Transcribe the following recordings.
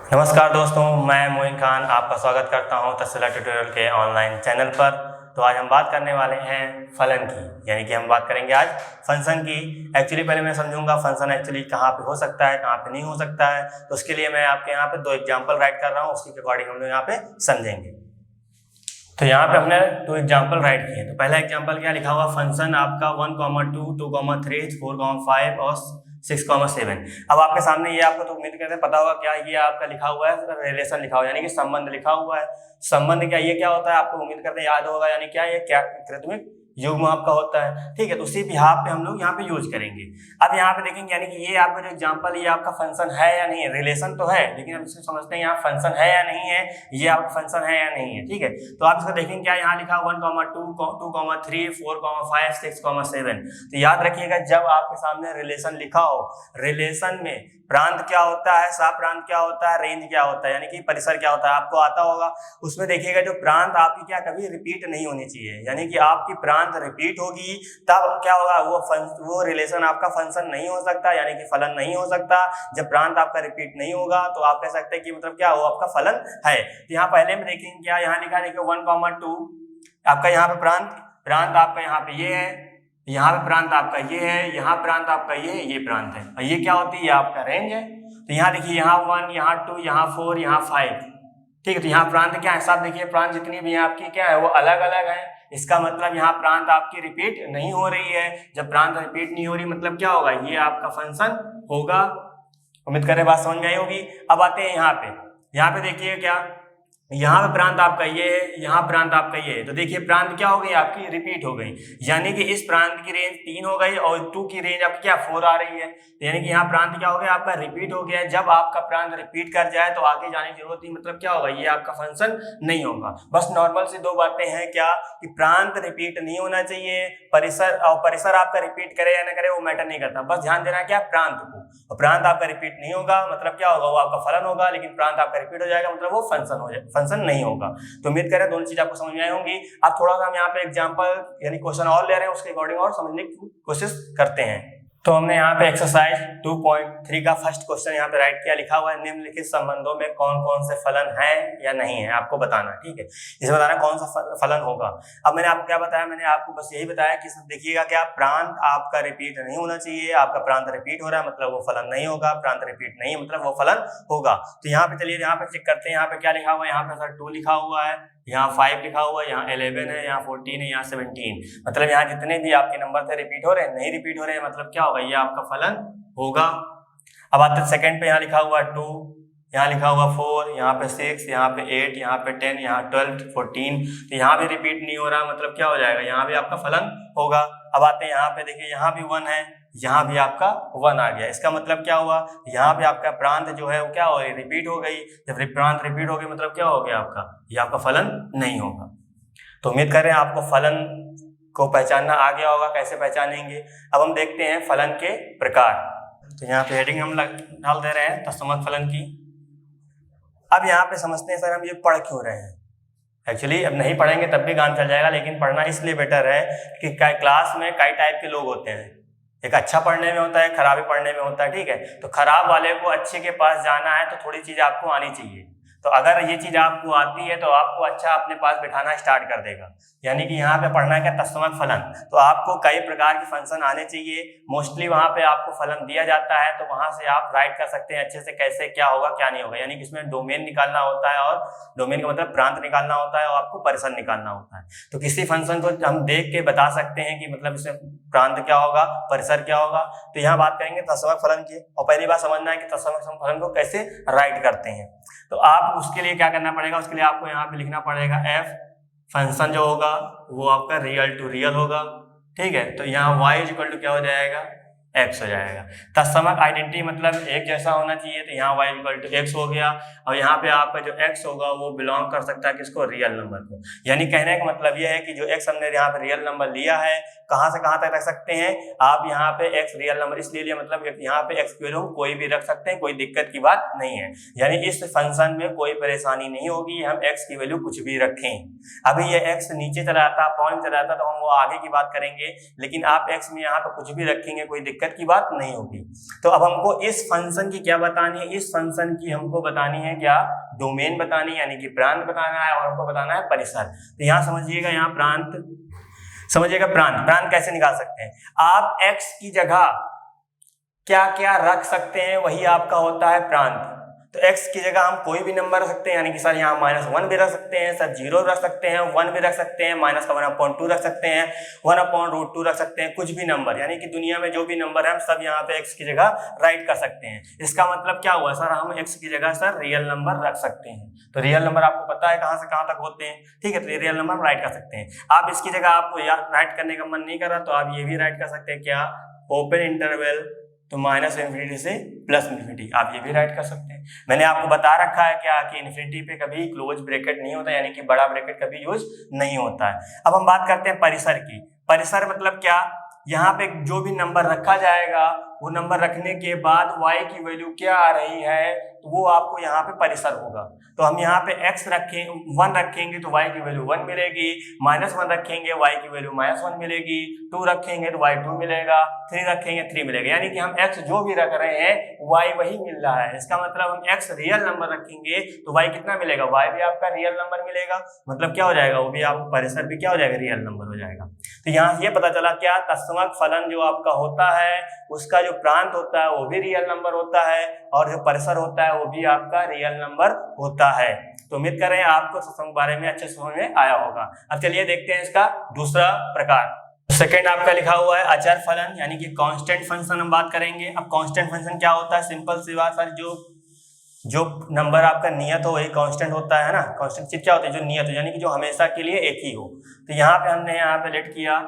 नमस्कार दोस्तों, मैं मोइन खान आपका स्वागत करता हूं तसला ट्यूटोरियल के ऑनलाइन चैनल पर। तो आज हम बात करने वाले हैं फलन की, यानी कि हम बात करेंगे आज फंक्शन की। एक्चुअली पहले मैं समझूंगा फंक्शन एक्चुअली कहाँ पे हो सकता है, कहाँ पे नहीं हो सकता है। तो उसके लिए मैं आपके यहाँ पे 2 एग्जाम्पल राइट कर रहा हूँ, उसके अकॉर्डिंग हम लोग यहाँ पे समझेंगे। तो यहाँ पे हमने 2 एग्जाम्पल राइट किए। तो पहला एग्जाम्पल क्या लिखा हुआ, फंक्शन आपका 1,2, 2,3, 4,5 और 6,7। अब आपके सामने ये आपको तो उम्मीद करते हैं पता होगा क्या ये आपका लिखा हुआ है, रिलेशन लिखा हुआ है, यानी कि संबंध लिखा हुआ है। संबंध क्या, ये क्या होता है आपको उम्मीद करते हैं याद होगा, यानी क्या ये क्या कृत्रिम युग्म आपका होता है। ठीक है, तो उसी बिहाफ पे हम लोग यहाँ पे यूज करेंगे। अब यहाँ पे देखेंगे, यानी कि ये आपका जो एग्जांपल ये आपका फंक्शन है या नहीं है। रिलेशन तो है, लेकिन हम इसको समझते हैं यहाँ फंक्शन है या नहीं है, ये आपका फंक्शन है या नहीं है। ठीक है, तो आप इसको देखेंगे क्या यहाँ लिखा 1,2, 2,3, 4,5, 6,7। तो याद रखिएगा जब आपके सामने रिलेशन लिखा हो, रिलेशन में प्रांत क्या होता है, सप्रांत क्या होता है, रेंज क्या होता है, यानी कि परिसर क्या होता है, आपको आता होगा। उसमें देखिएगा जो प्रांत आपकी क्या कभी रिपीट नहीं होनी चाहिए, यानी कि आपकी प्रांत रिपीट होगी तब क्या होगा, वो रिलेशन आपका फंक्शन नहीं हो सकता, यानी कि फलन नहीं हो सकता। जब प्रांत आपका रिपीट नहीं होगा तो आप कह सकते हैं कि मतलब क्या वो आपका फलन है। तो यहाँ पहले में देखेंगे क्या यहाँ लिखा, देखिए 1,2 आपका यहाँ पे प्रांत आपका यहाँ पे ये है, यहाँ पे प्रांत आपका ये है, यहाँ प्रांत आपका ये प्रांत है, और ये क्या होती है, ये आपका रेंज है। तो यहाँ देखिए यहाँ 1, यहाँ 2, यहाँ 4, यहाँ 5। ठीक है, तो यहाँ प्रांत क्या है, साथ देखिए प्रांत जितनी भी आपकी क्या है वो अलग अलग है। इसका मतलब यहाँ प्रांत आपकी रिपीट नहीं हो रही है। जब प्रांत रिपीट नहीं हो रही मतलब क्या होगा, ये आपका फंक्शन होगा। उम्मीद कर रहे बात समझ में आई होगी। अब आते हैं यहाँ पे देखिए क्या, यहाँ पे प्रांत आपका ये है, यहाँ प्रांत आपका ये है। तो देखिए प्रांत क्या हो गई आपकी, रिपीट हो गई, यानी कि इस प्रांत की रेंज 3 हो गई और 2 की रेंज आपकी क्या 4 आ रही है। यानी कि यहाँ प्रांत क्या हो गया आपका, रिपीट हो गया। जब आपका प्रांत रिपीट कर जाए तो आगे जाने की जरूरत नहीं, मतलब क्या होगा, ये आपका फंक्शन नहीं होगा। बस नॉर्मल सी 2 बातें हैं क्या, कि प्रांत रिपीट नहीं होना चाहिए, परिसर आपका रिपीट करे या ना करे वो मैटर नहीं करता। बस ध्यान देना क्या, प्रांत को। और प्रांत आपका रिपीट नहीं होगा मतलब क्या होगा, वो आपका फलन होगा। लेकिन प्रांत आपका रिपीट हो जाएगा मतलब वो फंक्शन नहीं होगा। तो उम्मीद करें दोनों चीज आपको समझ में आई होंगी। अब थोड़ा सा हम यहाँ पे एग्जांपल यानी क्वेश्चन और ले रहे हैं, उसके अकॉर्डिंग और समझने की कोशिश करते हैं। तो हमने यहाँ पे एक्सरसाइज 2.3 का फर्स्ट क्वेश्चन यहाँ पे राइट किया, लिखा हुआ है निम्नलिखित संबंधों में कौन कौन से फलन है या नहीं है, आपको बताना। ठीक है, इसमें बताना कौन सा फलन होगा। अब मैंने आपको क्या बताया, मैंने आपको बस यही बताया कि देखिएगा क्या, प्रांत आपका रिपीट नहीं होना चाहिए। आपका प्रांत रिपीट हो रहा है मतलब वो फलन नहीं होगा, प्रांत रिपीट नहीं है मतलब वो फलन होगा। तो यहाँ पे चलिए यहाँ पे चेक करते हैं, यहाँ पे क्या लिखा हुआ है, यहाँ पे सर 2 लिखा हुआ है, यहाँ 5 लिखा हुआ है, यहाँ 11 है, यहाँ 14 है, यहाँ 17। मतलब यहाँ जितने भी आपके नंबर थे रिपीट हो रहे हैं, नहीं रिपीट हो रहे हैं मतलब क्या होगा, ये आपका फलन होगा। अब आते हैं सेकंड पे, यहाँ लिखा हुआ 2, यहाँ लिखा हुआ 4, यहाँ पे 6, यहाँ पे 8, यहाँ पे 10, यहाँ 12, 14। तो यहाँ भी रिपीट नहीं हो रहा मतलब क्या हो जाएगा, यहाँ भी आपका फलन होगा। अब आते हैं यहाँ पे, देखिए यहाँ भी 1 है, यहाँ भी आपका 1 आ गया। इसका मतलब क्या हुआ, यहाँ पे आपका प्रांत जो है वो क्या हो गई, रिपीट हो गई। जब प्रांत रिपीट हो गई मतलब क्या हो गया आपका, ये आपका फलन नहीं होगा। तो उम्मीद कर रहे हैं आपको फलन को पहचानना आ गया होगा, कैसे पहचानेंगे। अब हम देखते हैं फलन के प्रकार। तो यहाँ पे हेडिंग हम डाल दे रहे हैं तत्समक फलन की। अब यहाँ पे समझते हैं सर हम ये पढ़ क्यों रहे हैं। एक्चुअली अब नहीं पढ़ेंगे तब भी काम चल जाएगा, लेकिन पढ़ना इसलिए बेटर है कि क्लास में कई टाइप के लोग होते हैं। एक अच्छा पढ़ने में होता है, खराब पढ़ने में होता है। ठीक है, तो खराब वाले को अच्छे के पास जाना है तो थोड़ी चीज आपको आनी चाहिए। तो अगर ये चीज आपको आती है तो आपको अच्छा अपने पास बिठाना स्टार्ट कर देगा। यानी कि यहाँ पे पढ़ना है क्या, तत्समक फलन। तो आपको कई प्रकार के फंक्शन आने चाहिए। मोस्टली वहां पे आपको फलन दिया जाता है तो वहां से आप राइट कर सकते हैं अच्छे से, कैसे क्या होगा क्या नहीं होगा। यानी कि इसमें डोमेन निकालना होता है, और डोमेन का मतलब प्रांत निकालना होता है, और आपको परिसर निकालना होता है। तो किसी फंक्शन को हम देख के बता सकते हैं कि मतलब इसमें प्रांत क्या होगा, परिसर क्या होगा। तो यहाँ बात करेंगे तत्समक फलन की, और पहली बात समझना है कि तत्समक फलन को कैसे राइट करते हैं। तो आप उसके लिए क्या करना पड़ेगा, उसके लिए आपको यहाँ पे लिखना पड़ेगा एफ फंक्शन जो होगा वो आपका रियल टू रियल होगा। ठीक है, तो यहाँ y इक्वल टू क्या हो जाएगा, x हो जाएगा। तत्समक आइडेंटिटी मतलब एक जैसा होना चाहिए, तो यहाँ y इक्वल टू x हो गया। और यहाँ पे आपका जो x होगा वो बिलोंग कर सकता है किसको, रियल नंबर को। यानी कहने का मतलब ये है कि जो x हमने यहाँ पे रियल नंबर लिया है, कहाँ से कहाँ तक रख सकते हैं आप, यहाँ पे x रियल नंबर इसलिए लिया मतलब यहाँ पे x की वैल्यू कोई भी रख सकते हैं, कोई दिक्कत की बात नहीं है। यानी इस फंक्शन में कोई परेशानी नहीं होगी, हम x की वैल्यू कुछ भी रखें। अभी ये x नीचे चला जाता, पॉइंट चला जाता तो हम वो आगे की बात करेंगे, लेकिन आप x में यहाँ पे कुछ भी रखेंगे कोई दिक्कत की बात नहीं होगी। तो अब हमको इस फंक्शन की क्या बतानी है, इस फंक्शन की हमको बतानी है क्या, डोमेन बतानी है, यानी कि प्रांत बताना है, और हमको बताना है परिसर। तो यहाँ समझिएगा, यहाँ प्रांत समझिएगा, प्रांत कैसे निकाल सकते हैं, आप x की जगह क्या क्या रख सकते हैं वही आपका होता है प्रांत। तो x की जगह हम कोई भी नंबर रख सकते हैं, यानी कि सर यहाँ -1 भी रख सकते हैं, सर 0 रख सकते हैं, 1 भी रख सकते हैं, -1/2 रख सकते हैं, 1/√2 रख सकते हैं, कुछ भी नंबर, यानी कि दुनिया में जो भी नंबर है हम सब यहाँ पे x की जगह राइट कर सकते हैं। इसका मतलब क्या हुआ, सर हम x की जगह सर रियल नंबर रख सकते हैं। तो रियल नंबर आपको पता है कहाँ से कहाँ तक होते हैं, ठीक है, तो ये रियल नंबर हम राइट कर सकते हैं। आप इसकी जगह आपको राइट करने का मन नहीं कर रहा तो आप ये भी राइट कर सकते हैं, क्या, ओपन इंटरवल, तो -∞ से +∞, आप ये भी राइट कर सकते हैं। मैंने आपको बता रखा है क्या कि इन्फिनिटी पे कभी क्लोज ब्रैकेट नहीं होता, यानी कि बड़ा ब्रैकेट कभी यूज नहीं होता है। अब हम बात करते हैं परिसर की। परिसर मतलब क्या, यहाँ पे जो भी नंबर रखा जाएगा वो नंबर रखने के बाद y की वैल्यू क्या आ रही है तो वो आपको यहाँ पे परिसर होगा। तो हम यहाँ पे x 1 रखेंगे तो y की वैल्यू 1 मिलेगी, -1 रखेंगे y की वैल्यू -1 मिलेगी, 2 रखेंगे तो y 2 मिलेगा, 3 रखेंगे 3 मिलेगा, यानी कि हम x जो भी रख रहे हैं y वही मिल रहा है। इसका मतलब हम x रियल नंबर रखेंगे तो y कितना मिलेगा, y भी आपका रियल नंबर मिलेगा, मतलब क्या हो जाएगा, वो भी आपका परिसर भी क्या हो जाएगा, रियल नंबर हो जाएगा। तो यहाँ ये पता चला क्या, तत्समक फलन जो आपका होता है उसका जो प्रांत होता है वो भी रियल नंबर होता है, और जो परिसर होता है वो भी आपका रियल नंबर होता है। तो उम्मीद कर रहे हैं आपको तत्समक बारे में अच्छे से समझ में आया होगा। अब चलिए देखते हैं इसका दूसरा प्रकार। सेकंड आपका लिखा हुआ है अचर फलन, यानी कि कांस्टेंट फंक्शन हम बात करेंगे। अब कांस्टेंट फंक्शन क्या होता है, सिंपल सी बात सर, जो नंबर आपका नियत हो वही कांस्टेंट होता है ना। कांस्टेंट चीज क्या होती है, जो नियत हो, यानी कि जो हमेशा के लिए एक ही हो। तो यहाँ पे हमने यहाँ पे लेट किया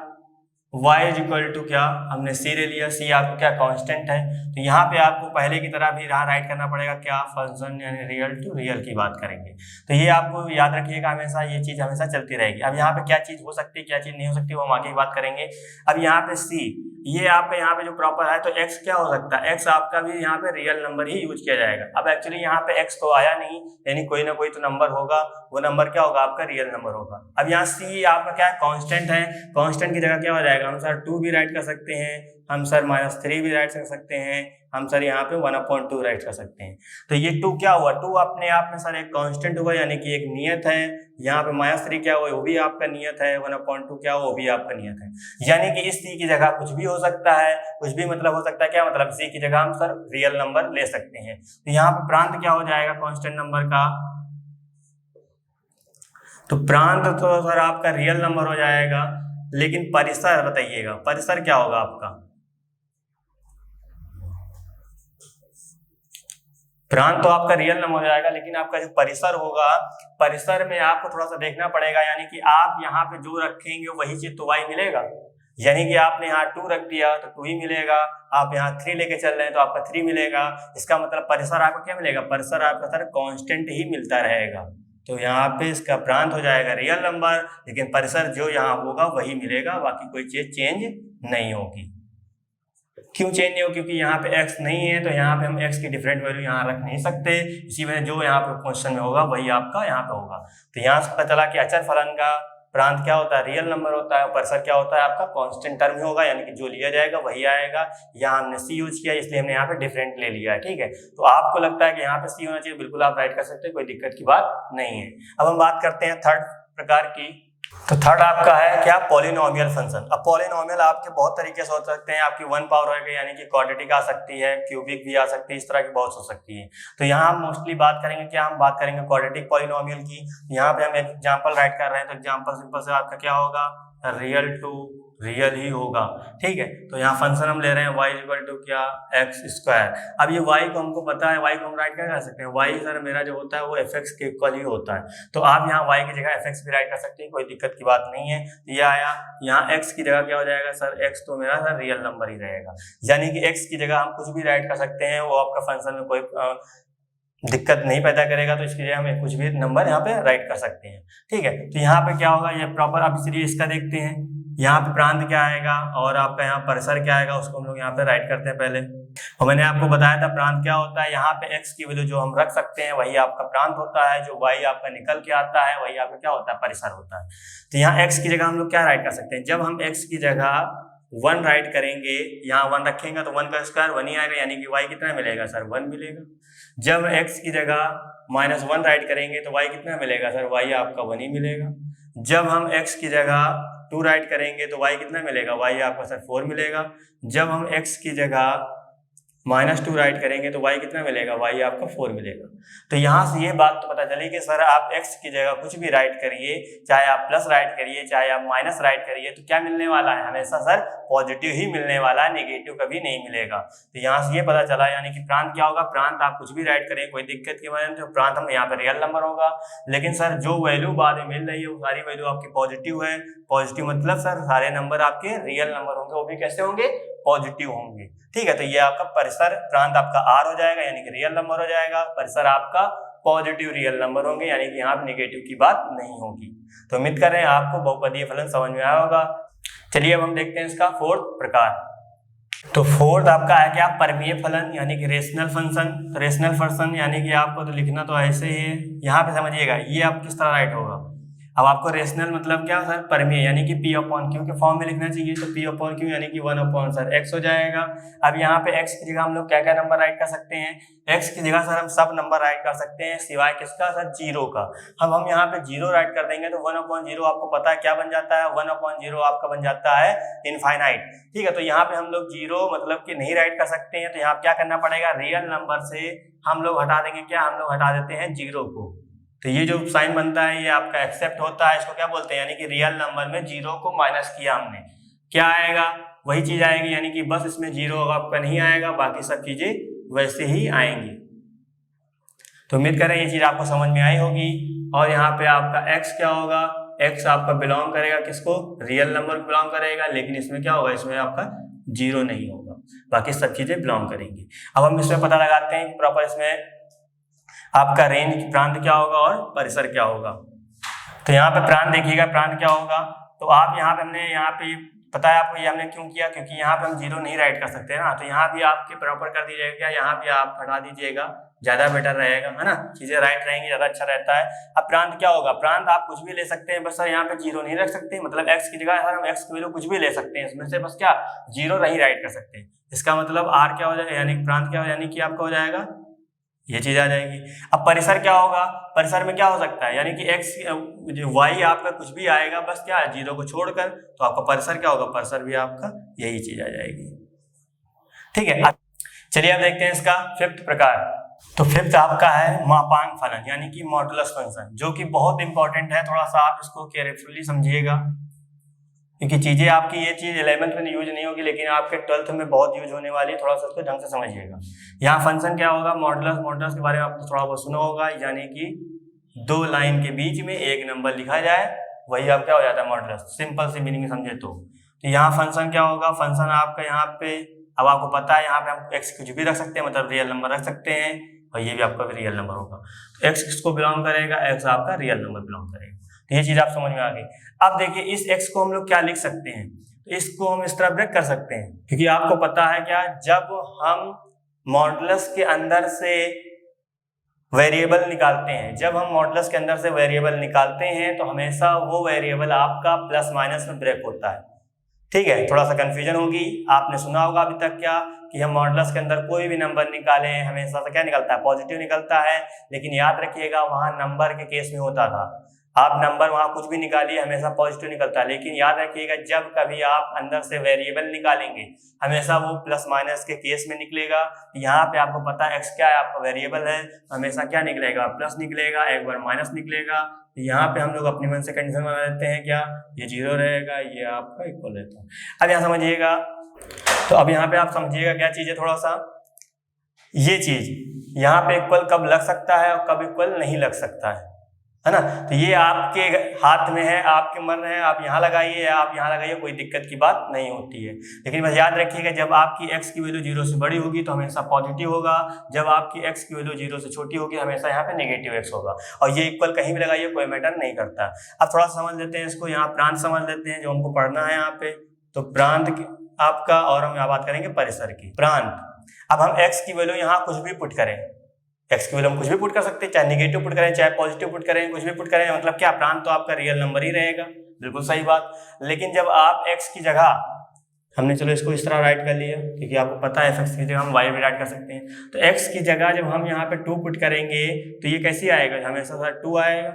y = क्या, हमने c ले लिया, c आपको क्या कांस्टेंट है। तो यहाँ पे आपको पहले की तरह भी राइट करना पड़ेगा क्या, फंक्शन यानी रियल टू रियल की बात करेंगे। तो ये आपको याद रखिएगा, हमेशा ये चीज हमेशा चलती रहेगी। अब यहाँ पे क्या चीज हो सकती है क्या चीज नहीं हो सकती वो हम आगे बात करेंगे। अब यहाँ पे c, ये आपका यहाँ पे जो प्रॉपर है, तो x क्या हो सकता है, x आपका भी यहाँ पे रियल नंबर ही यूज किया जाएगा। अब एक्चुअली यहाँ पे x तो आया नहीं, यानी कोई ना कोई तो नंबर होगा, वो नंबर क्या होगा, आपका रियल नंबर होगा। अब यहाँ c आपका क्या है, कांस्टेंट है, कांस्टेंट की जगह क्या हो जाएगा, हम सर 2 भी राइट कर सकते हैं, हम सर -3 भी राइट कर सकते हैं, हम सर यहाँ पे 1/2 राइट कर सकते हैं। तो ये 2 क्या हुआ, 2 अपने आप में सर एक कांस्टेंट हुआ, यानी कि एक नियत है। यहाँ पे -3 क्या हुआ, वो भी आपका नियत है, 1/2 क्या हुआ, वो भी आपका नियत है। यानी कि इस c की जगह कुछ भी हो सकता है, कुछ भी मतलब हो सकता है, क्या मतलब, c की जगह हम सर रियल नंबर ले सकते हैं। तो यहाँ पे प्रांत क्या हो जाएगा कांस्टेंट नंबर का, तो प्रांत तो सर आपका रियल नंबर हो जाएगा, लेकिन परिसर बताइएगा, परिसर क्या होगा आपका, प्रांत तो आपका रियल नंबर हो जाएगा, लेकिन आपका जो परिसर होगा, परिसर में आपको थोड़ा सा देखना पड़ेगा, यानी कि आप यहाँ पे जो रखेंगे वही चीज तो y मिलेगा। यानी कि आपने यहाँ 2 रख दिया तो 2 ही मिलेगा, आप यहाँ 3 लेके चल रहे हैं तो आपका 3 मिलेगा। इसका मतलब परिसर आपका क्या मिलेगा, परिसर आपका सर कांस्टेंट ही मिलता रहेगा। तो यहाँ पे इसका प्रांत हो जाएगा रियल नंबर, लेकिन परिसर जो यहाँ होगा वही मिलेगा, बाकी कोई चीज चेंज नहीं होगी। क्यों चेंज नहीं हो, क्योंकि यहाँ पे x नहीं है, तो यहाँ पे हम x की डिफरेंट वैल्यू यहाँ रख नहीं सकते, इसी वजह जो यहाँ पे क्वेश्चन में होगा वही आपका यहाँ पे होगा। तो यहाँ से पता चला कि अचर फलन का प्रांत क्या होता है, रियल नंबर होता है, और परिसर क्या होता है आपका कांस्टेंट टर्म ही होगा, यानी कि जो लिया जाएगा वही आएगा। यहाँ हमने c यूज किया इसलिए हमने यहाँ पे डिफरेंट ले लिया है, ठीक है। तो आपको लगता है कि यहाँ पे c होना चाहिए, बिल्कुल आप राइट कर सकते हैं, कोई दिक्कत की बात नहीं है। अब हम बात करते हैं थर्ड प्रकार की। तो थर्ड आपका है क्या, पॉलिनोमियल फंक्शन। अब पॉलिनोमियल आपके बहुत तरीके से हो सकते हैं, आपकी 1 पावर हो गई, यानी कि क्वाड्रेटिक आ सकती है, क्यूबिक भी आ सकती है, इस तरह की बहुत हो सकती है। तो यहाँ हम मोस्टली बात करेंगे क्या, हम बात करेंगे क्वाड्रेटिक पॉलिनोमियल की। यहाँ पे हम एक एग्जांपल राइट कर रहे हैं, तो एग्जांपल सिंपल से आपका क्या होगा, रियल टू रियल ही होगा, ठीक है। तो यहाँ फंक्शन हम ले रहे हैं y = क्या, x²। अब ये y को हमको पता है, y को हम राइट क्या कर सकते हैं, y सर मेरा जो होता है वो fx के इक्वल ही होता है। तो आप यहाँ y की जगह fx भी राइट कर सकते हैं, कोई दिक्कत की बात नहीं है। ये आया, यहाँ x की जगह क्या हो जाएगा सर, x तो मेरा सर रियल नंबर ही रहेगा, यानी कि x की जगह हम कुछ भी राइट कर सकते हैं, वो आपका फंक्शन में कोई दिक्कत नहीं पैदा करेगा। तो इसके लिए हम कुछ भी नंबर यहाँ पे राइट कर सकते हैं, ठीक है। तो यहाँ पे क्या होगा, ये प्रॉपर, अब इसलिए इसका देखते हैं, यहाँ पे प्रांत क्या आएगा और आपका यहाँ परिसर क्या आएगा, उसको हम लोग यहाँ पे राइट करते हैं पहले। और मैंने आपको बताया था प्रांत क्या होता है, यहाँ पे x की वैल्यू जो हम रख सकते हैं वही आपका प्रांत होता है, जो y आपका निकल के आता है वही आपका क्या होता है, परिसर होता है। तो यहाँ x की जगह हम लोग क्या राइट कर सकते हैं, जब हम x की जगह 1 राइट करेंगे, यहाँ 1 रखेंगे तो 1 का स्क्वायर 1 ही आएगा, यानी कि y कितना मिलेगा सर 1 मिलेगा। जब x की जगह -1 राइट करेंगे तो y कितना मिलेगा सर y आपका 1 ही मिलेगा। जब हम x की जगह 2 राइट करेंगे तो y कितना मिलेगा y आपका सर 4 मिलेगा। जब हम x की जगह -2 राइट करेंगे तो y कितना मिलेगा y आपका 4 मिलेगा। तो यहाँ से ये बात तो पता चली कि सर आप x की जगह कुछ भी राइट करिए, चाहे आप प्लस राइट करिए चाहे आप माइनस राइट करिए, तो क्या मिलने वाला है हमेशा सर पॉजिटिव ही मिलने वाला है, नेगेटिव कभी नहीं मिलेगा। तो यहाँ से ये पता चला यानी कि प्रांत क्या होगा, प्रांत आप कुछ भी राइट करें कोई दिक्कत की वजह से प्रांत हम यहाँ पर रियल नंबर होगा। लेकिन सर जो वैल्यू बाद में मिल रही है वो सारी वैल्यू आपकी पॉजिटिव है। पॉजिटिव मतलब सर सारे नंबर आपके रियल नंबर होंगे, वो भी कैसे होंगे पॉजिटिव होंगे। ठीक है, तो ये आपका परिसर प्रांत आपका R हो जाएगा यानी कि रियल नंबर हो जाएगा, परिसर आपका पॉजिटिव रियल नंबर होंगे यानी कि यहाँ नेगेटिव की बात नहीं होगी। तो उम्मीद कर रहे हैं आपको बहुपदीय फलन समझ में आया होगा। चलिए अब हम देखते हैं इसका फोर्थ प्रकार। तो फोर्थ आपका है क्या, परमीय फलन यानी कि रेशनल फंक्शन। तो रेशनल फंक्शन यानी कि आपको तो लिखना तो ऐसे ही है, यहाँ पे समझिएगा ये आप किस तरह राइट होगा। अब आपको रेशनल मतलब क्या सर परमीय यानी कि P अपॉन Q के फॉर्म में लिखना चाहिए, तो P अपॉन Q यानी कि 1 अपॉन सर x हो जाएगा। अब यहाँ पे x की जगह हम लोग क्या क्या नंबर राइट कर सकते हैं, x की जगह सर हम सब नंबर राइट कर सकते हैं सिवाय किसका सर 0 का। हम यहाँ पे 0 राइट कर देंगे तो 1 अपॉन 0 आपको पता है क्या बन जाता है, 1 अपॉन 0 आपका बन जाता है इनफाइनाइट। ठीक है, तो यहाँ पे हम लोग 0 मतलब कि नहीं राइट कर सकते हैं, तो यहाँ क्या करना पड़ेगा, रियल नंबर से हम लोग हटा देंगे, क्या हम लोग हटा देते हैं 0 को। तो ये जो साइन बनता है ये आपका एक्सेप्ट होता है, इसको क्या बोलते हैं, यानी कि रियल नंबर में 0 को माइनस किया हमने, क्या आएगा वही चीज आएगी, यानी कि बस इसमें 0 आपका नहीं आएगा, बाकी सब चीजें वैसे ही आएंगी। तो उम्मीद कर रहे हैं ये चीज आपको समझ में आई होगी। और यहाँ पे आपका x क्या होगा, x आपका बिलोंग करेगा किसको, रियल नंबर बिलोंग करेगा, लेकिन इसमें क्या होगा, इसमें आपका 0 नहीं होगा, बाकी सब चीजें बिलोंग करेंगी। अब हम इसमें पता लगाते हैं प्रॉपर इसमें आपका रेंज प्रांत क्या होगा और परिसर क्या होगा। तो यहाँ पे प्रांत देखिएगा, प्रांत क्या होगा, तो आप यहाँ पे हमने यहाँ पे पता है आपको ये हमने क्यों किया, क्योंकि यहाँ पे हम 0 नहीं राइट कर सकते ना, तो यहाँ भी आपके प्रॉपर कर दीजिएगा, यहाँ भी आप हटा दीजिएगा, ज्यादा बेटर रहेगा, है ना, चीजें राइट रहेंगी ज्यादा अच्छा रहता है। अब प्रांत क्या होगा, प्रांत आप कुछ भी ले सकते हैं, बस सर यहाँ पे 0 नहीं रख सकते, मतलब x की जगह हम x की वैल्यू कुछ भी ले सकते हैं, इसमें से बस क्या 0 नहीं राइट कर सकते। इसका मतलब r क्या हो जाएगा, यानी प्रांत क्या हो, यानी कि आपका हो जाएगा ये चीज आ जाएगी। अब परिसर क्या होगा, परिसर में क्या हो सकता है, यानी कि x y आपका कुछ भी आएगा, बस क्या 0 को छोड़कर, तो आपका परिसर क्या होगा, परिसर भी आपका यही चीज आ जाएगी। ठीक है, चलिए अब देखते हैं इसका फिफ्थ प्रकार। तो फिफ्थ आपका है मापांक फलन यानी कि मॉडुलस फंक्शन, जो कि बहुत इंपॉर्टेंट है, थोड़ा सा आप इसको केयरफुली समझिएगा, क्योंकि चीजें आपकी ये चीज 11th में यूज नहीं होगी, लेकिन आपके 12th में बहुत यूज होने वाली है, थोड़ा सा उसको ढंग से समझिएगा। यहाँ फंक्शन क्या होगा, मॉडुलस, मॉडुलस के बारे में आपने थोड़ा बहुत सुना होगा, यानी कि 2 लाइन के बीच में एक नंबर लिखा जाए, वही आप क्या हो जाता है मॉडुलस, सिंपल सी मीनिंग समझे तो यहाँ फंक्शन क्या होगा, फंक्शन आपका यहाँ पे, अब आपको पता है यहाँ पे हम x कुछ भी रख सकते हैं, मतलब रियल नंबर रख सकते हैं, और ये भी आपका भी रियल नंबर होगा। तो x किसको बिलोंग करेगा, x आपका रियल नंबर बिलोंग करेगा। तो ये चीज आप समझ में आ गई। अब देखिए इस x को हम लोग क्या लिख सकते हैं, तो इसको हम इस तरह ब्रेक कर सकते हैं, क्योंकि आपको पता है क्या, जब हम मॉडुलस के अंदर से वेरिएबल निकालते हैं, जब हम मॉडुलस के अंदर से वेरिएबल निकालते हैं तो हमेशा वो वेरिएबल आपका प्लस माइनस में ब्रेक होता है। ठीक है, थोड़ा सा कंफ्यूजन होगी, आपने सुना होगा अभी तक क्या कि हम मॉडुलस के अंदर कोई भी नंबर निकालें हमेशा से क्या निकलता है, पॉजिटिव निकलता है, लेकिन याद रखिएगा वहां नंबर के केस में होता था, आप नंबर वहां कुछ भी निकालिए हमेशा पॉजिटिव निकलता है, लेकिन याद रखिएगा जब कभी आप अंदर से वेरिएबल निकालेंगे हमेशा वो प्लस माइनस के केस में निकलेगा। यहाँ पे आपको पता है x क्या है, आपका वेरिएबल है, हमेशा क्या निकलेगा, प्लस निकलेगा, एक बार माइनस निकलेगा। यहाँ पे हम लोग अपने मन से कंडीशन बना देते हैं क्या, ये 0 रहेगा, ये आपका इक्वल रहता है। अब यहाँ समझिएगा, तो अब यहाँ पे आप समझिएगा क्या चीज है, थोड़ा सा ये चीज यहाँ पे इक्वल कब लग सकता है और कब इक्वल नहीं लग सकता है ना, तो ये आपके हाथ में है, आपके मन है, आप यहाँ लगाइए या आप यहाँ लगाइए, कोई दिक्कत की बात नहीं होती है। लेकिन बस याद रखिएगा जब आपकी x की वैल्यू 0 से बड़ी होगी तो हमेशा पॉजिटिव होगा, जब आपकी x की वैल्यू 0 से छोटी होगी हमेशा यहाँ पे नेगेटिव x होगा, और ये इक्वल कहीं भी लगाइए कोई मैटर नहीं करता। अब थोड़ा समझ लेते हैं इसको, यहाँ प्रांत समझ लेते हैं जो हमको पढ़ना है यहाँ पे। तो प्रांत आपका, और हम यहाँ बात करेंगे परिसर की। प्रांत, अब हम x की वैल्यू यहाँ कुछ भी पुट करें, x की वैल्यू हम कुछ भी पुट कर सकते हैं, चाहे नेगेटिव पुट करें चाहे पॉजिटिव पुट करें, कुछ भी पुट करें, मतलब क्या प्रांत तो आपका रियल नंबर ही रहेगा, बिल्कुल सही बात। लेकिन जब आप x की जगह हमने चलो इसको इस तरह राइट कर लिया, क्योंकि आपको पता है x की जगह हम y भी राइट कर सकते हैं। तो x की जगह जब हम यहाँ पे 2 पुट करेंगे तो ये कैसे आएगा, हमेशा सर 2 आएगा।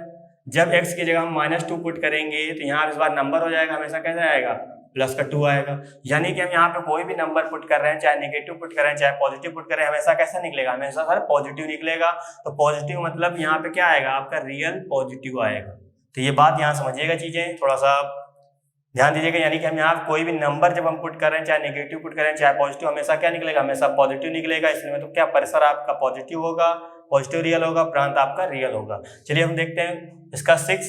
जब x की जगह हम -2 पुट करेंगे तो यहाँ इस बार नंबर हो जाएगा, हमेशा कैसे आएगा, प्लस का 2 आएगा। यानी कि हम यहाँ पे कोई भी नंबर पुट कर रहे हैं, चाहे नेगेटिव पुट कर रहे हैं चाहे पॉजिटिव पुट कर रहे हैं, हमेशा कैसा निकलेगा, हमेशा सर पॉजिटिव निकलेगा। तो पॉजिटिव मतलब यहाँ पे क्या आएगा, आपका रियल पॉजिटिव आएगा। तो ये बात यहाँ समझिएगा, चीजें थोड़ा सा ध्यान दीजिएगा। यानी कि हम यहाँ कोई भी नंबर जब हम पुट कर रहे हैं, चाहे नेगेटिव पुट कर रहे हैं चाहे पॉजिटिव, हमेशा क्या निकलेगा, हमेशा पॉजिटिव निकलेगा। इसलिए मतलब क्या, परिसर आपका पॉजिटिव होगा, पॉजिटिव रियल होगा, प्रांत आपका रियल होगा। चलिए हम देखते हैं इसका 6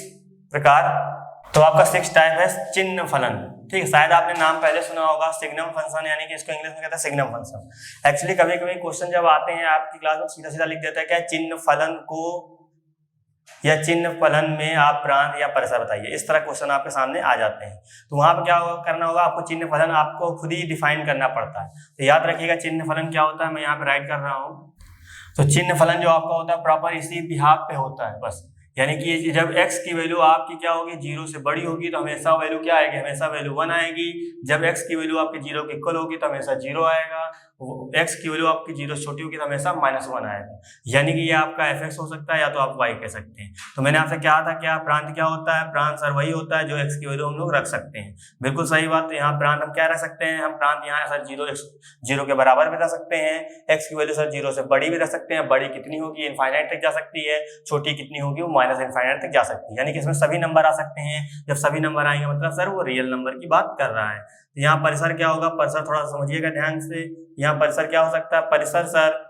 प्रकार। तो आपका 6 टाइप है चिन्ह फलन। ठीक है, शायद आपने नाम पहले सुना होगा सिग्नम फंक्शन, यानी कि इसको इंग्लिश में कहते हैं सिग्नम फंक्शन। एक्चुअली कभी कभी क्वेश्चन जब आते हैं आपकी क्लास में सीधा सीधा लिख देता है क्या, चिन्ह फलन को या चिन्ह फलन में आप प्रांत या परिसर बताइए, इस तरह क्वेश्चन आपके सामने आ जाते हैं। तो वहां पर क्या करना होगा, आपको चिन्ह फलन आपको खुद ही डिफाइन करना पड़ता है। तो याद रखिएगा चिन्ह फलन क्या होता है, मैं यहाँ पे राइट कर रहा हूँ। तो चिन्ह फलन जो आपका होता है प्रॉपर इसी बिहाफ पे होता है बस। यानी कि जब x की वैल्यू आपकी क्या होगी, 0 से बड़ी होगी तो हमेशा वैल्यू क्या आएगी, हमेशा वैल्यू 1 आएगी। जब x की वैल्यू आपके 0 के इक्वल होगी तो हमेशा 0 आएगा। x की वैल्यू आपकी 0 से छोटी होगी तो हमेशा -1 आएगा। यानी कि ये आपका fx हो सकता है या तो आप y कह सकते हैं। तो मैंने आपसे कहा था क्या, प्रांत क्या होता है, प्रांत सर वही होता है जो x की वैल्यू हम लोग रख सकते हैं। बिल्कुल सही बात। तो यहाँ प्रांत हम क्या रख सकते हैं, हम प्रांत यहाँ सर 0 के बराबर भी रख सकते हैं। x की वैल्यू सर 0 से बड़ी भी रख सकते हैं, बड़ी कितनी होगी, इनफाइनाइट तक जा सकती है। छोटी कितनी होगी, वो -इनफाइनाइट तक जा सकती है। यानी कि इसमें सभी नंबर आ सकते हैं। जब सभी नंबर आएंगे मतलब सर वो रियल नंबर की बात कर रहा है। तो यहाँ परिसर क्या होगा, परिसर थोड़ा समझिएगा ध्यान से। यहाँ परिसर क्या हो सकता है, परिसर सर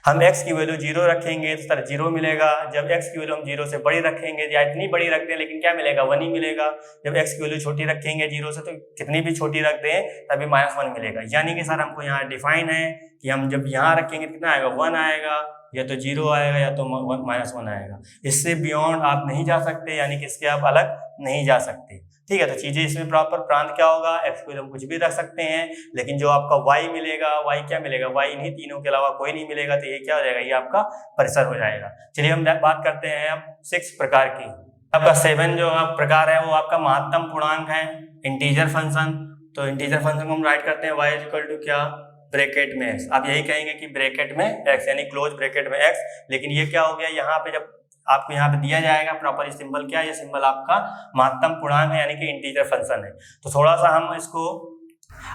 हम x की वैल्यू 0 रखेंगे तो सर 0 मिलेगा। जब x की वैल्यू हम 0 से बड़ी रखेंगे, या इतनी बड़ी रखते हैं लेकिन क्या मिलेगा, 1 ही मिलेगा। जब x की वैल्यू छोटी रखेंगे 0 से, तो कितनी भी छोटी रख दें तभी -1 मिलेगा। यानी कि सर हमको यहाँ डिफाइन है कि हम जब यहाँ रखेंगे कितना आएगा, 1 आएगा, या तो 0 आएगा या तो -1 आएगा। इससे बियॉन्ड आप नहीं जा सकते, यानी कि इसके आप अलग नहीं जा सकते। ठीक है, तो चीजें इसमें प्रॉपर प्रांत क्या होगा, x को हम कुछ भी रख सकते हैं, लेकिन जो आपका y मिलेगा, y क्या मिलेगा, y इन्हीं तीनों के अलावा कोई नहीं मिलेगा। तो ये क्या हो जाएगा, ये आपका परिसर हो जाएगा। चलिए हम बात करते हैं अब 6 प्रकार की। आपका 7 जो प्रकार है वो आपका महत्तम पूर्णांक है, इंटीजर फंक्शन। तो इंटीजर फंक्शन को हम राइट करते हैं y इक्वल टू क्या, ब्रैकेट में x। आप यही कहेंगे कि ब्रैकेट में x, यानी क्लोज ब्रैकेट में x। लेकिन ये क्या हो गया, यहाँ पे जब आपको यहाँ पे दिया जाएगा प्रॉपर सिंबल क्या है, ये सिंबल आपका महत्तम पूर्णांक है, यानी कि इंटीजर फंक्शन है। तो थोड़ा सा हम इसको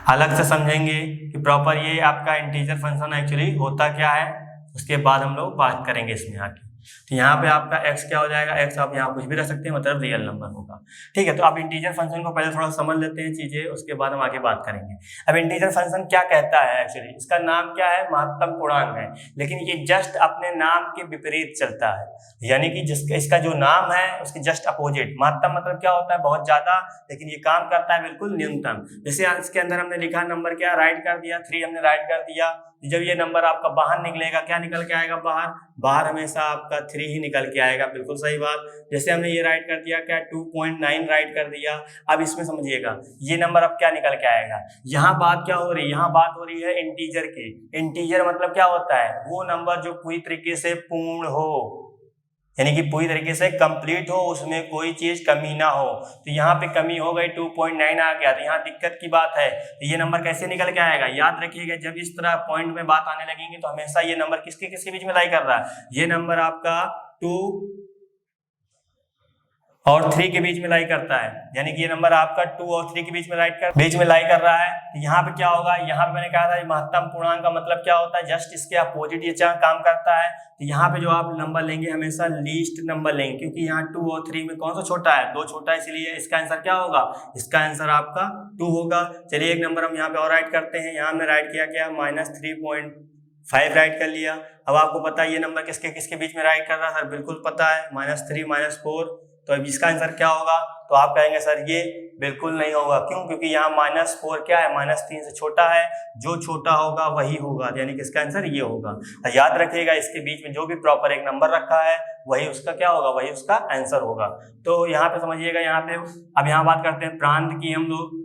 अलग से समझेंगे कि प्रॉपर ये आपका इंटीजर फंक्शन एक्चुअली होता क्या है, उसके बाद हम लोग बात करेंगे इसमें आके। तो यहाँ पे आपका x क्या हो जाएगा, x आप यहाँ कुछ भी रख सकते हैं, मतलब रियल नंबर होगा। ठीक है, तो आप इंटीजर फंक्शन को पहले थोड़ा समझ लेते हैं चीजें, उसके बाद हम आगे बात करेंगे। अब इंटीजर फंक्शन क्या कहता है, एक्चुअली इसका नाम क्या है, महत्तम पूर्णांक है, लेकिन ये जस्ट अपने नाम के विपरीत चलता है। यानी कि जिसका इसका जो नाम है उसके जस्ट अपोजिट। महत्तम मतलब क्या होता है, बहुत ज्यादा, लेकिन ये काम करता है बिल्कुल न्यूनतम। जैसे इसके अंदर हमने लिखा नंबर क्या राइट कर दिया, 3 हमने राइट कर दिया। जब ये नंबर आपका बाहर निकलेगा, क्या निकल के आएगा बाहर, बाहर हमेशा आपका 3 ही निकल के आएगा। बिल्कुल सही बात। जैसे हमने ये राइट कर दिया क्या, 2.9 राइट कर दिया। अब इसमें समझिएगा ये नंबर अब क्या निकल के आएगा, यहाँ बात क्या हो रही है, यहाँ बात हो रही है इंटीजर की। इंटीजर मतलब क्या होता है, वो नंबर जो पूरी तरीके से पूर्ण हो, यानी कि पूरी तरीके से कंप्लीट हो, उसमें कोई चीज कमी ना हो। तो यहाँ पे कमी हो गई, 2.9 आ गया, तो यहाँ दिक्कत की बात है। तो ये नंबर कैसे निकल के आएगा, याद रखिएगा जब इस तरह पॉइंट में बात आने लगेंगे तो हमेशा ये नंबर किसके किसके बीच में लाई कर रहा है, ये नंबर आपका 2 और 3 के बीच में लाई करता है। यानी कि ये नंबर आपका 2 और 3 के बीच में लाई कर रहा है। तो यहाँ पे क्या होगा, यहाँ पे मैंने कहा था महत्तम पूर्णांक का मतलब क्या होता है, जस्ट इसके अपोजिट ये काम करता है। तो यहाँ पे जो आप नंबर लेंगे हमेशा लीस्ट नंबर लेंगे, क्योंकि यहाँ 2 और 3 में कौन सा छोटा है, 2 छोटा है, इसलिए इसका आंसर क्या होगा, इसका आंसर आपका 2 होगा। चलिए एक नंबर हम यहाँ पे और राइट करते हैं। यहाँ हमने राइट किया क्या, -3.5 राइट कर लिया। अब आपको पता है ये नंबर किसके किसके बीच में राइट कर रहा है, सर बिल्कुल पता है, -3 -4। तो अब इसका आंसर क्या होगा, तो आप कहेंगे सर ये बिल्कुल नहीं होगा। क्यों, क्योंकि यहाँ -4 क्या है, -3 से छोटा है, जो छोटा होगा वही होगा, यानी कि इसका आंसर ये होगा। याद रखिएगा इसके बीच में जो भी प्रॉपर एक नंबर रखा है वही उसका क्या होगा, वही उसका आंसर होगा। तो यहाँ पे समझिएगा, यहाँ पे अब यहाँ बात करते हैं प्रांत की हम लोग,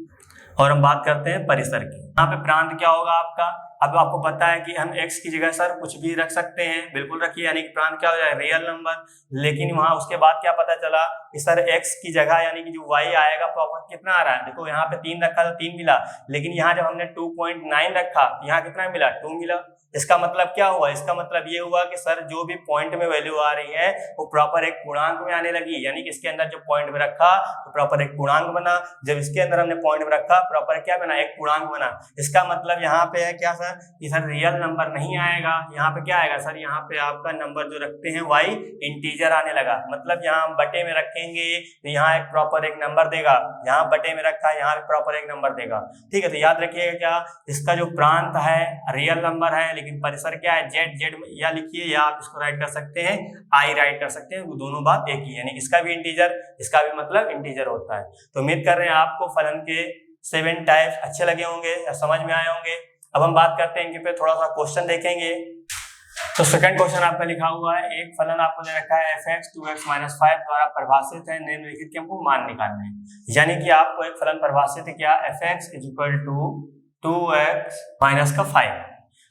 और हम बात करते हैं परिसर की। यहाँ पे प्रांत क्या होगा आपका, अब आपको पता है कि हम x की जगह सर कुछ भी रख सकते हैं, बिल्कुल रखिए, यानी कि प्रांत क्या हो जाएगा, रियल नंबर। लेकिन वहां उसके बाद क्या पता चला कि सर x की जगह यानी कि जो y आएगा प्रॉपर कितना आ रहा है, देखो यहाँ पे 3 रखा तो 3 मिला, लेकिन यहाँ जब हमने 2.9 रखा यहाँ कितना मिला, 2 मिला। इसका मतलब क्या हुआ, इसका मतलब ये हुआ कि सर जो भी पॉइंट में वैल्यू आ रही है वो प्रॉपर एक पूर्णांक में आने लगी, यानी कि इसके अंदर जो पॉइंट में रखा तो प्रॉपर एक पूर्णांक बना, जब इसके अंदर हमने पॉइंट में रखा प्रॉपर क्या बना, एक पूर्णांक बना। इसका मतलब यहाँ पे है क्या सर, कि सर रियल नंबर नहीं आएगा, यहाँ पे क्या आएगा सर, यहाँ पे आपका नंबर जो रखते हैं y इंटीजर आने लगा, मतलब यहाँ हम बटे में रखेंगे तो यहाँ एक प्रॉपर एक नंबर देगा, यहाँ बटे में रखा है यहाँ भी प्रॉपर एक नंबर देगा, ठीक है। तो याद रखिएगा क्या, इसका जो प्रांत है रियल नंबर है, लेकिन परिसर क्या है, जेड, जेड या लिखिए या आप इसको राइट कर सकते हैं आई राइट कर सकते हैं, दोनों बात एक ही, यानी इसका भी इंटीजर इसका भी मतलब इंटीजर होता है। तो उम्मीद कर रहे हैं आपको फलन के 7 टाइप्स अच्छे लगे होंगे या समझ में आए होंगे। अब हम बात करते हैं इनके पे थोड़ा सा क्वेश्चन देखेंगे। तो सेकंड क्वेश्चन आपका लिखा हुआ है, एक फलन आपको दे रखा है f(x) 2x - 5 द्वारा परिभाषित है, निम्नलिखित के हमको मान निकालना है। यानी कि आपको एक फलन परिभाषित है क्या, f(x) = 2x - 5।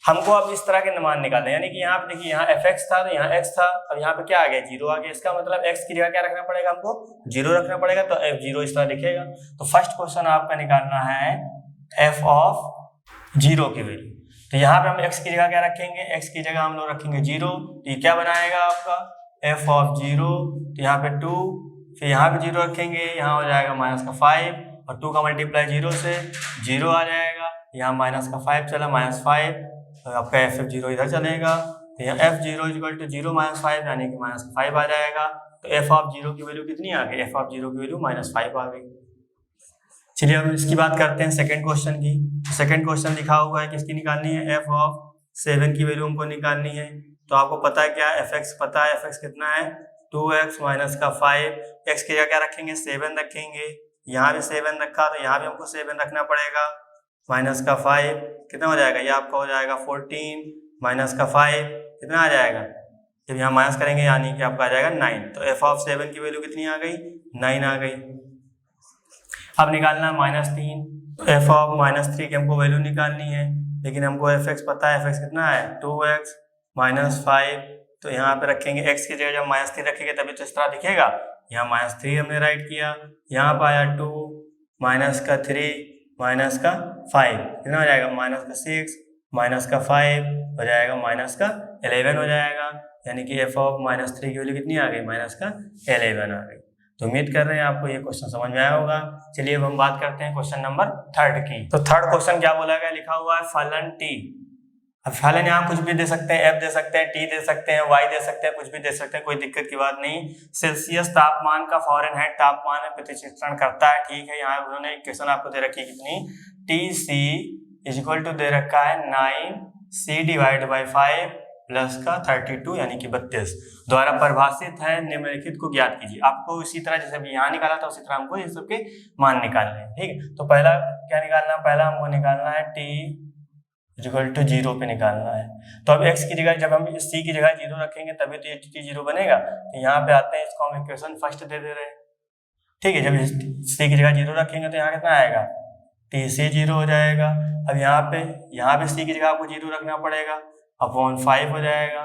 हमको अब इस तरह के मान निकालने हैं, यानी कि यहाँ पे देखिए यहाँ f(x) था तो यहाँ x था, अब यहाँ पे क्या आ गया, 0 आ गया। इसका मतलब x की जगह क्या रखना पड़ेगा, हमको 0 रखना पड़ेगा, तो f(0) इस तरह लिखेगा। तो फर्स्ट क्वेश्चन आपका निकालना है f(0) की वैल्यू। तो यहाँ पे हम x की जगह क्या रखेंगे, x की जगह हम लोग रखेंगे 0, तो ये क्या बनाएगा आपका f(0), तो यहाँ पे 2, फिर यहाँ पे 0 रखेंगे, यहाँ हो जाएगा -5, और 2 का मल्टीप्लाई 0 से 0 आ जाएगा, यहाँ -5 चला -5, तो आपका f(0) इधर चलेगा, तो यहाँ f(0) = 0 - 5 यानी कि -5 आ जाएगा। तो f(0) की वैल्यू कितनी आ गई, f(0) की वैल्यू -5 आ गई। चलिए अब इसकी बात करते हैं सेकंड क्वेश्चन की। सेकंड क्वेश्चन लिखा हुआ है किसकी निकालनी है, f(7) की वैल्यू हमको निकालनी है। तो आपको पता है क्या, fx पता है, fx कितना है 2x - 5, x की जगह क्या रखेंगे 7 रखेंगे, यहाँ भी 7 रखा तो यहाँ भी हमको 7 रखना पड़ेगा, -5 कितना हो जाएगा, ये आपका हो जाएगा 14 -5 कितना आ जाएगा, जब यहाँ माइनस करेंगे यानी कि आपका आ जाएगा 9। तो f(7) की वैल्यू कितनी आ गई, 9 आ गई। अब निकालना है -3, तो f(-3) की हमको वैल्यू निकालनी है, लेकिन हमको fx पता है, fx कितना है 2x - 5, तो यहाँ पे रखेंगे x की जगह जब -3 रखेंगे तभी तो इस तरह दिखेगा, यहाँ -3 हमने राइट किया, यहाँ पर आया 2 -3 -5 कितना हो जाएगा, -6 -5 हो जाएगा -11 हो जाएगा, यानी कि f(-3) की वैल्यू कितनी आ गई, -11 आ गई। तो उम्मीद कर रहे हैं आपको ये क्वेश्चन समझ में आया होगा। चलिए अब हम बात करते हैं क्वेश्चन नंबर 3 की। तो थर्ड क्वेश्चन क्या बोला गया, लिखा हुआ है फलन t। अब फलन यहाँ कुछ भी दे सकते हैं, f दे सकते हैं, t दे सकते हैं, y दे सकते हैं, कुछ भी दे सकते हैं, कोई दिक्कत की बात नहीं। सेल्सियस तापमान का फ़ारेनहाइट तापमान में प्रतिचित्रण करता है, ठीक है। यहाँ उन्होंने इक्वेशन आपको दे रखी है कितनी, Tc = दे रखा है 9c/5 प्लस का 32 यानी कि 32 द्वारा परिभाषित है, निम्नलिखित को ज्ञात कीजिए। आपको इसी तरह जैसे अभी यहाँ निकाला था उसी तरह हमको ये सबके मान निकालने हैं, ठीक है। तो पहला क्या निकालना है, पहला हमको निकालना है t = 0 पे निकालना है। तो अब x की जगह जब हम c की जगह 0 रखेंगे तभी तो ये t 0 बनेगा। तो यहाँ पे आते हैं, इसको हम इक्वेशन फर्स्ट दे रहे हैं, ठीक है। जब c की जगह 0 रखेंगे तो यहाँ कितना आएगा, tc 0 हो जाएगा। अब यहाँ पे c की जगह आपको 0 रखना पड़ेगा, अपॉन 5 हो जाएगा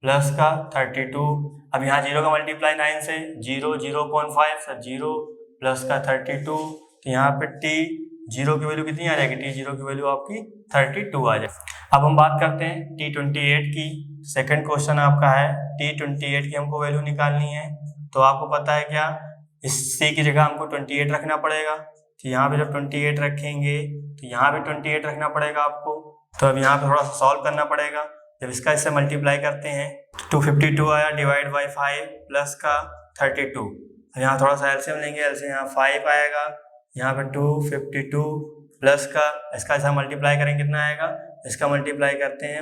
प्लस का 32। अब यहाँ 0 का मल्टीप्लाई 9 से 0 0.5 0 प्लस का 32, तो यहाँ पे t0 की वैल्यू कितनी आ जाएगी, t0 की वैल्यू आपकी 32 आ जाएगी। अब हम बात करते हैं t28 की। सेकंड क्वेश्चन आपका है t28 की हमको वैल्यू निकालनी है। तो आपको पता है क्या, इस c की जगह हमको 28 रखना पड़ेगा, तो यहाँ पे जब 28 रखेंगे तो यहाँ भी 28 रखना पड़ेगा आपको। तो अब यहाँ पे थोड़ा सा सॉल्व करना पड़ेगा। जब इसका इससे मल्टीप्लाई करते हैं 252 आया डिवाइड बाई 5 प्लस का 32। यहाँ थोड़ा सा एलसीएम लेंगे, एलसीएम यहाँ 5 आएगा, यहाँ पे 252 प्लस का इसका ऐसा मल्टीप्लाई करेंगे कितना आएगा, इसका मल्टीप्लाई करते हैं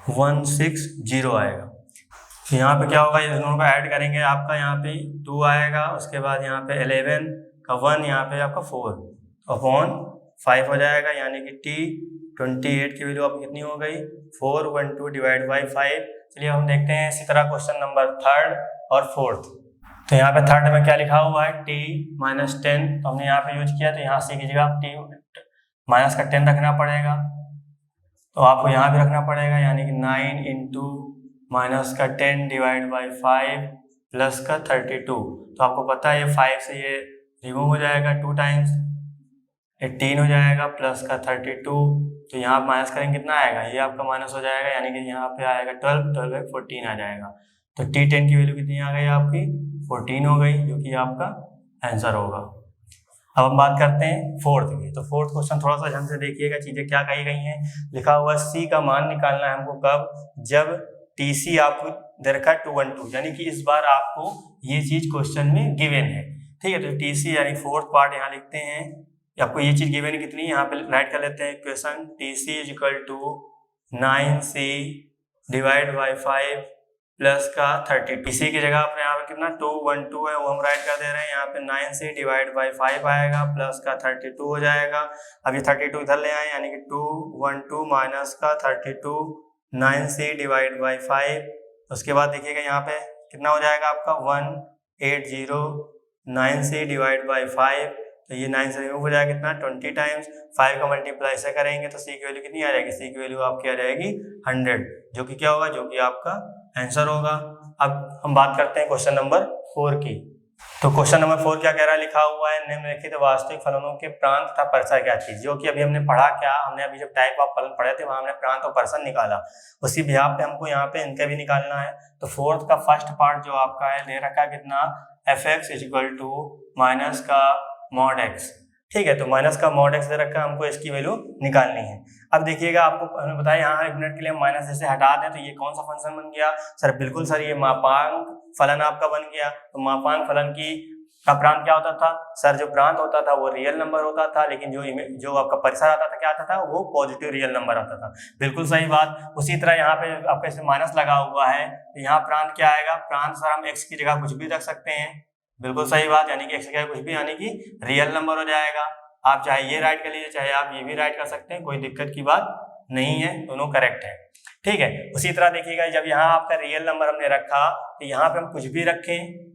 160 आएगा। तो यहाँ पे क्या होगा, ये दोनों को ऐड करेंगे, आपका यहाँ पे 2 आएगा, उसके बाद यहाँ पे 11 का 1, यहाँ पे आपका 4 अपॉन 5 हो जाएगा, यानी कि t28 की वैल्यू आपकी कितनी हो गई 412 डिवाइड बाई 5। चलिए हम देखते हैं इसी तरह क्वेश्चन नंबर 3 और 4। तो यहाँ पे 3 में क्या लिखा हुआ है t - 10, तो हमने यहाँ पे यूज किया, तो यहाँ c की जगह t माइनस का 10 रखना पड़ेगा, तो आपको यहाँ भी रखना पड़ेगा, यानी कि 9 इंटू माइनस का 10 डिवाइड बाई 5 प्लस का 32। तो आपको पता है ये 5 से ये रिमूव हो जाएगा 2 टाइम्स, 18 हो जाएगा प्लस का 32। तो यहाँ माइनस करेंगे कितना आएगा, ये आपका माइनस हो जाएगा, यानी कि यहाँ पे आएगा 12, 12 14 आ जाएगा। तो T10 की वैल्यू कितनी आ गई आपकी, 14 हो गई, जो कि आपका आंसर होगा। अब हम बात करते हैं फोर्थ की। तो फोर्थ क्वेश्चन थोड़ा सा ध्यान से देखिएगा, चीजें क्या कही गई हैं। लिखा हुआ C का मान निकालना है हमको कब, जब TC आपको दे रखा है 212, यानी कि इस बार आपको ये चीज क्वेश्चन में गिवन है, ठीक है। तो TC यानी फोर्थ पार्ट यहाँ लिखते हैं, आपको ये चीज गिवन कितनी है यहाँ पे राइट कर लेते हैं equation. TC is equal to 9C divide by 5 plus का 30। इसी की जगह अपने यहाँ पे कितना 212 है वो हम राइट कर दे रहे हैं, यहाँ पे 9C डिवाइड बाई 5 आएगा प्लस का 32 हो जाएगा। अब ये 32 इधर ले आए, यानी कि 212 माइनस का 32 9C डिवाइड बाई 5। उसके बाद देखिएगा यहाँ पे कितना हो जाएगा आपका 180 9C डिवाइड बाई 5। तो ये 9 से रिमूव हो जाएगा कितना 20 टाइम्स, 5 का मल्टीप्लाई से करेंगे तो C की वैल्यू कितनी आ जाएगी, C की वैल्यू आपकी आ जाएगी 100, जो कि क्या होगा, जो कि आपका आंसर होगा। अब हम बात करते हैं क्वेश्चन नंबर 4 की। तो क्वेश्चन नंबर 4 क्या कह रहा है, लिखा हुआ है निम्नलिखित वास्तविक फलनों के प्रांत तथा परिसर क्या चीज, जो कि अभी हमने पढ़ा, क्या हमने अभी जब टाइप ऑफ फलन पढ़े थे वहां हमने प्रांत और परिसर निकाला, उसी बिहाफ पे हमको यहाँ पे इनका भी निकालना है। तो फोर्थ का फर्स्ट पार्ट जो आपका है ले रखा है कितना, fx is equal to minus का मॉड x, ठीक है। तो माइनस का मॉड x दे रखा है, हमको इसकी वैल्यू निकालनी है। अब देखिएगा आपको हमने बताया यहाँ एक मिनट के लिए हम माइनस जैसे हटा दें तो ये कौन सा फंक्शन बन गया सर, बिल्कुल सर ये मापांक फलन आपका बन गया। तो मापांक फलन की का प्रांत क्या होता था सर, जो प्रांत होता था वो रियल नंबर होता था, लेकिन जो आपका परिसर आता था क्या आता था, वो पॉजिटिव रियल नंबर आता था। बिल्कुल सही बात। उसी तरह यहाँ पे आपका इसमें माइनस लगा हुआ है, तो यहाँ प्रांत क्या आएगा, प्रांत सर हम x की जगह कुछ भी रख सकते हैं, बिल्कुल सही बात, यानी कि x की जगह कुछ भी, यानी कि रियल नंबर हो जाएगा। आप चाहे ये राइट कर लीजिए, चाहे आप ये भी राइट कर सकते हैं, कोई दिक्कत की बात नहीं है, दोनों करेक्ट है, ठीक है। उसी तरह देखिएगा जब यहाँ आपका रियल नंबर हमने रखा तो यहाँ पे हम कुछ भी रखें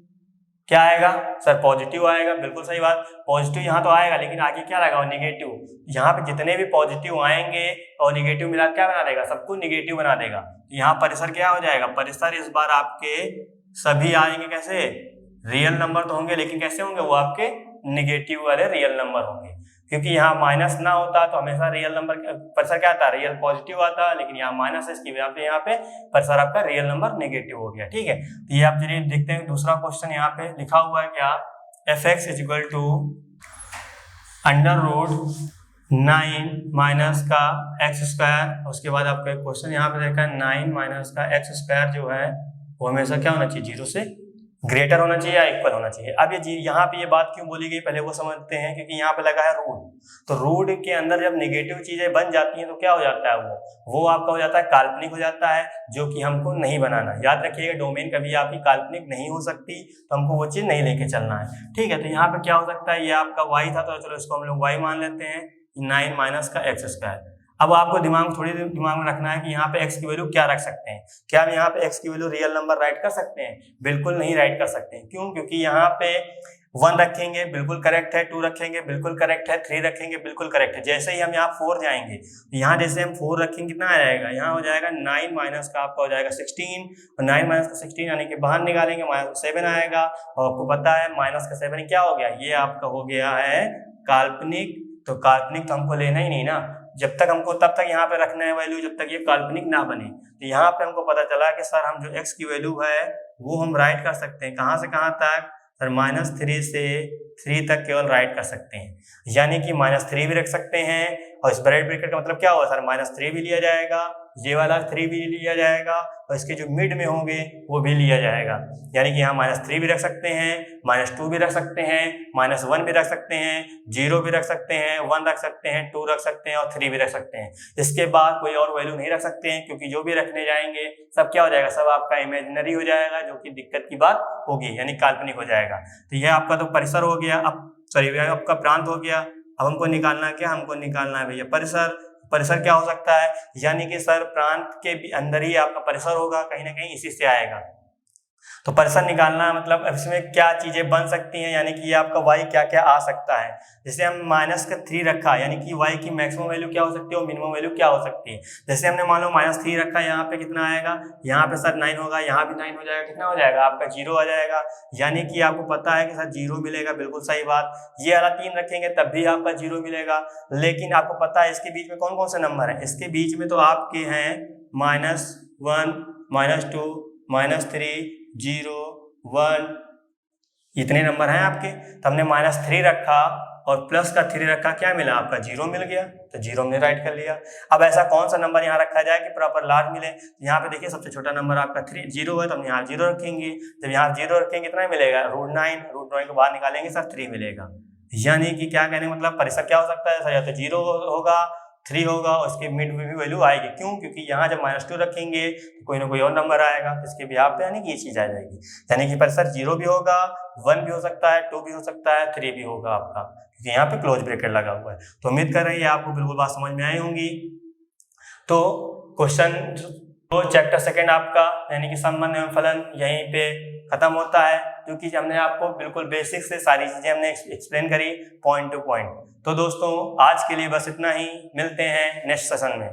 क्या आएगा सर, पॉजिटिव आएगा, बिल्कुल सही बात। पॉजिटिव यहाँ तो आएगा, लेकिन आगे क्या लगा, निगेटिव। यहाँ पे जितने भी पॉजिटिव आएंगे और निगेटिव मिला क्या बना देगा, सबको निगेटिव बना देगा। यहाँ परिसर क्या हो जाएगा, परिसर इस बार आपके सभी आएंगे कैसे, रियल नंबर तो होंगे, लेकिन कैसे होंगे, वो आपके निगेटिव वाले रियल नंबर होंगे, क्योंकि यहाँ माइनस ना होता तो हमेशा रियल नंबर परिसर क्या आता, रियल पॉजिटिव आता, लेकिन यहाँ माइनस है, इसकी वजह से यहाँ पे परिसर आपका रियल नंबर नेगेटिव हो गया, ठीक है। तो ये आप चलिए देखते हैं दूसरा क्वेश्चन, यहाँ पे लिखा हुआ है क्या, fx is equal to under root 9 minus का x स्क्वायर। उसके बाद आपका क्वेश्चन यहाँ पे देखा है 9 माइनस का x स्क्वायर जो है वो हमेशा क्या होना चाहिए, 0 से ग्रेटर होना चाहिए या इक्वल होना चाहिए। अब ये यहाँ पे ये बात क्यों बोली गई पहले वो समझते हैं, क्योंकि यहाँ पे लगा है रूट, तो रूट के अंदर जब नेगेटिव चीजें बन जाती हैं तो क्या हो जाता है, वो आपका हो जाता है काल्पनिक हो जाता है, जो कि हमको नहीं बनाना। याद रखिएगा डोमेन कभी आपकी काल्पनिक नहीं हो सकती, तो हमको वो चीज नहीं लेके चलना है, ठीक है। तो यहाँ पे क्या हो सकता है, ये आपका y था, तो चलो इसको हम लोग y मान लेते हैं, 9 माइनस का x स्क्वायर। अब आपको दिमाग में रखना है कि यहाँ पे x की वैल्यू क्या रख सकते हैं, क्या हम यहाँ पे x की वैल्यू रियल नंबर राइट कर सकते हैं, बिल्कुल नहीं राइट कर सकते हैं। क्यों, क्योंकि यहाँ पे 1 रखेंगे बिल्कुल करेक्ट है, 2 रखेंगे बिल्कुल करेक्ट है, 3 रखेंगे बिल्कुल करेक्ट है। जैसे ही हम यहाँ 4 जाएंगे, यहाँ जैसे हम 4 रखेंगे कितना आ जाएगा, यहाँ हो जाएगा 9 माइनस का आपका हो जाएगा 16, और 9 माइनस का 16 यानी कि बाहर निकालेंगे -7 आएगा, और आपको पता है माइनस का 7 क्या हो गया, ये आपका हो गया है काल्पनिक। तो काल्पनिक तो हमको लेना ही नहीं ना, जब तक हमको तब तक यहाँ पे रखना है वैल्यू जब तक ये काल्पनिक ना बने। तो यहाँ पे हमको पता चला कि सर हम जो x की वैल्यू है वो हम राइट कर सकते हैं, कहाँ से कहाँ तक सर, -3 से 3 तक केवल राइट कर सकते हैं, यानी कि -3 भी रख सकते हैं, और इस ब्रैकेट का मतलब क्या होगा सर, -3 भी लिया जाएगा, ये वाला 3 भी लिया जाएगा, और इसके जो मिड में होंगे वो भी लिया जाएगा, यानी कि यहाँ -3 भी रख सकते हैं, -2 भी रख सकते हैं, -1 भी रख सकते हैं, 0 भी रख सकते हैं, 1 रख सकते हैं, 2 रख सकते हैं, और 3 भी रख सकते हैं। इसके बाद कोई और वैल्यू नहीं रख सकते हैं, क्योंकि जो भी रखने जाएंगे सब क्या हो जाएगा, सब आपका इमेजिनरी हो जाएगा, जो कि दिक्कत की बात होगी, यानी काल्पनिक हो जाएगा। तो यह आपका तो परिसर हो गया, अब सॉरी आपका प्रांत हो गया। अब हमको निकालना है क्या, हमको निकालना है भैया परिसर। परिसर क्या हो सकता है, यानी कि सर प्रांत के अंदर ही आपका परिसर होगा, कहीं ना कहीं इसी से आएगा। तो परसेंट निकालना मतलब इसमें क्या चीजें बन सकती हैं, यानी कि ये आपका y क्या क्या आ सकता है। जैसे हम -3 रखा, यानी कि y की मैक्सिमम वैल्यू क्या हो सकती है और मिनिमम वैल्यू क्या हो सकती है। जैसे हमने मान लो -3 रखा, यहाँ पे कितना आएगा, यहाँ पे सर 9 होगा, यहाँ भी 9 हो जाएगा, कितना हो जाएगा आपका 0 आ जाएगा, यानी कि आपको पता है कि सर 0 मिलेगा, बिल्कुल सही बात। ये वाला 3 रखेंगे तब भी आपका 0 मिलेगा, लेकिन आपको पता है इसके बीच में कौन कौन से नंबर है, इसके बीच में तो आपके हैं -1 -2 -3 0 1, इतने नंबर हैं आपके। तो हमने -3 रखा और प्लस का 3 रखा, क्या मिला आपका 0 मिल गया, तो 0 हमने राइट कर लिया। अब ऐसा कौन सा नंबर यहाँ रखा जाए कि प्रॉपर लार्ज मिले। यहाँ पे देखिए सबसे छोटा नंबर आपका 0 है, तो हम यहाँ 0 रखेंगे। जब यहाँ 0 रखेंगे कितना मिलेगा, √9, √9 को बाहर निकालेंगे सर 3 मिलेगा। यानी कि क्या कहने मतलब परिसर क्या हो सकता है सर, या तो 0 होगा, 3 होगा और उसके मिड में भी वैल्यू आएगी। क्यों, क्योंकि यहाँ जब -2 रखेंगे तो कोई ना कोई और नंबर आएगा, तो इसके बिहाफ पे यानी कि ये चीज आ जाएगी। यानी कि परिसर 0 भी होगा, 1 भी हो सकता है, 2 भी हो सकता है, 3 भी होगा आपका, क्योंकि यहाँ पे क्लोज ब्रैकेट लगा हुआ है। तो उम्मीद कर रहे हैं आपको बिल्कुल बात समझ में आई होंगी। तो क्वेश्चन तो चैप्टर सेकंड आपका यानी कि संबंध एवं फलन यहीं पे खत्म होता है, क्योंकि हमने आपको बिल्कुल बेसिक से सारी चीजें हमने एक्सप्लेन करी पॉइंट टू पॉइंट। तो दोस्तों आज के लिए बस इतना ही, मिलते हैं नेक्स्ट सेशन में।